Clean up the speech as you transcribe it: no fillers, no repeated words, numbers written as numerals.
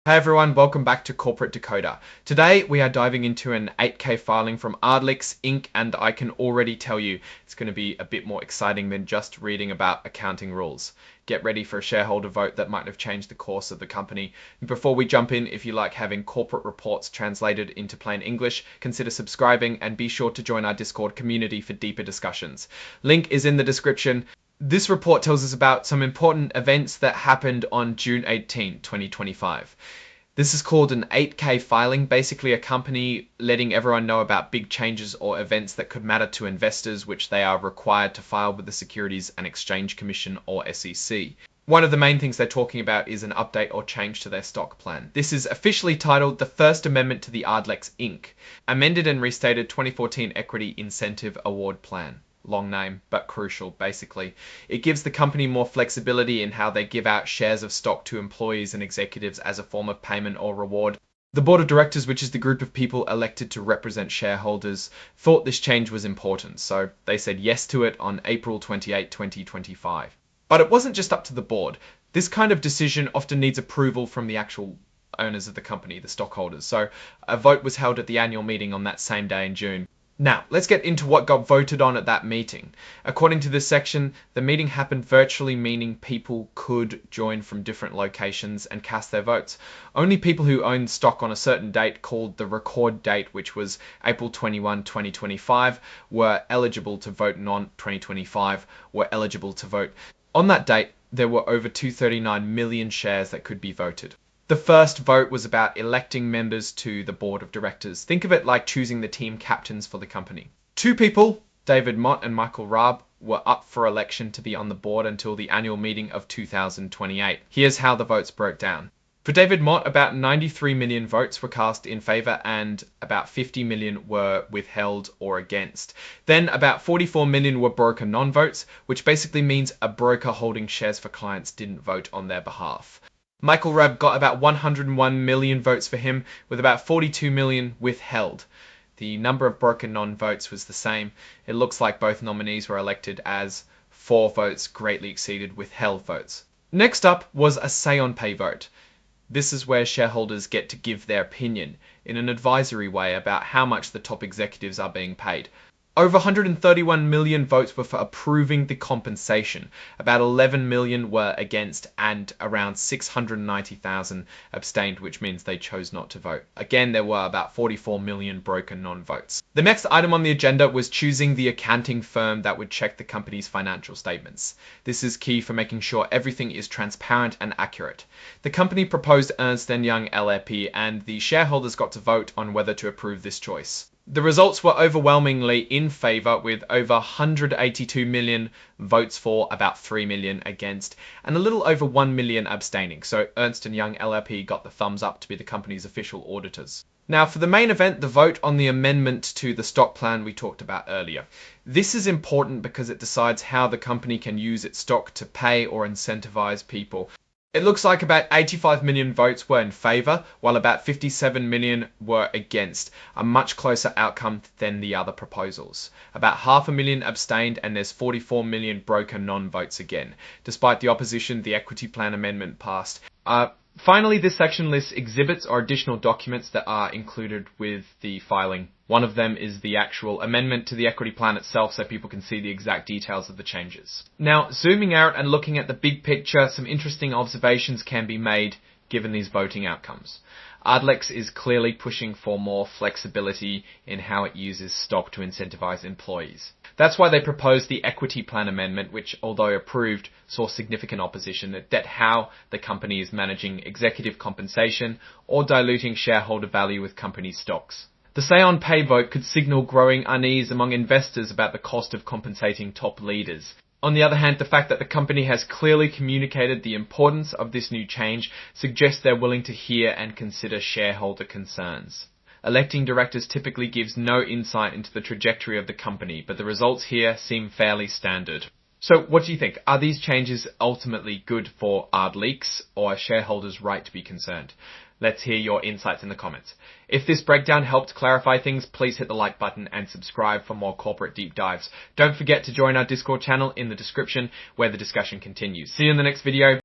Hey everyone, welcome back to Corporate Decoder. Today we are diving into an 8K filing from Ardelyx Inc. and I can already tell you it's going to be a bit more exciting than just reading about accounting rules. Get ready for a shareholder vote that might have changed the course of the company. Before we jump in, if you like having corporate reports translated into plain English, consider subscribing and be sure to join our Discord community for deeper discussions. Link is in the description. This report tells us about some important events that happened on June 18, 2025. This is called an 8K filing, basically a company letting everyone know about big changes or events that could matter to investors, which they are required to file with the Securities and Exchange Commission or SEC. One of the main things they're talking about is an update or change to their stock plan. This is officially titled the First Amendment to the Ardelyx Inc. Amended and Restated 2014 Equity Incentive Award Plan. Long name, but crucial, basically. It gives the company more flexibility in how they give out shares of stock to employees and executives as a form of payment or reward. The board of directors, which is the group of people elected to represent shareholders, thought this change was important, so they said yes to it on April 28, 2025. But it wasn't just up to the board. This kind of decision often needs approval from the actual owners of the company, the stockholders, so a vote was held at the annual meeting on that same day in June. Now, let's get into what got voted on at that meeting. According to this section, the meeting happened virtually, meaning people could join from different locations and cast their votes. Only people who owned stock on a certain date called the record date, which was April 21, 2025, were eligible to vote, and on 2025 were eligible to vote. On that date, there were over 239 million shares that could be voted. The first vote was about electing members to the board of directors. Think of it like choosing the team captains for the company. Two people, David Mott and Michael Raab, were up for election to be on the board until the annual meeting of 2028. Here's how the votes broke down. For David Mott, about 93 million votes were cast in favour and about 50 million were withheld or against. Then about 44 million were broker non-votes, which basically means a broker holding shares for clients didn't vote on their behalf. Michael Raab got about 101 million votes for him, with about 42 million withheld. The number of broker non-votes was the same. It looks like both nominees were elected as 4 votes greatly exceeded withheld votes. Next up was a say-on-pay vote. This is where shareholders get to give their opinion in an advisory way about how much the top executives are being paid. Over 131 million votes were for approving the compensation, about 11 million were against, and around 690,000 abstained, which means they chose not to vote. Again, there were about 44 million broker non-votes. The next item on the agenda was choosing the accounting firm that would check the company's financial statements. This is key for making sure everything is transparent and accurate. The company proposed Ernst & Young LLP, and the shareholders got to vote on whether to approve this choice. The results were overwhelmingly in favour, with over 182 million votes for, about 3 million against, and a little over 1 million abstaining, so Ernst & Young LLP got the thumbs up to be the company's official auditors. Now for the main event, the vote on the amendment to the stock plan we talked about earlier. This is important because it decides how the company can use its stock to pay or incentivize people. It looks like about 85 million votes were in favour, while about 57 million were against, a much closer outcome than the other proposals. About 500,000 abstained, and there's 44 million broker non-votes again. Despite the opposition, the equity plan amendment passed. Finally, this section lists exhibits or additional documents that are included with the filing. One of them is the actual amendment to the equity plan itself, so people can see the exact details of the changes. Now, zooming out and looking at the big picture, some interesting observations can be made given these voting outcomes. Ardelyx is clearly pushing for more flexibility in how it uses stock to incentivize employees. That's why they proposed the equity plan amendment, which, although approved, saw significant opposition at how the company is managing executive compensation or diluting shareholder value with company stocks. The say-on-pay vote could signal growing unease among investors about the cost of compensating top leaders. On the other hand, the fact that the company has clearly communicated the importance of this new change suggests they're willing to hear and consider shareholder concerns. Electing directors typically gives no insight into the trajectory of the company, but the results here seem fairly standard. So what do you think? Are these changes ultimately good for Ardelyx, or are shareholders right to be concerned? Let's hear your insights in the comments. If this breakdown helped clarify things, please hit the like button and subscribe for more corporate deep dives. Don't forget to join our Discord channel in the description where the discussion continues. See you in the next video.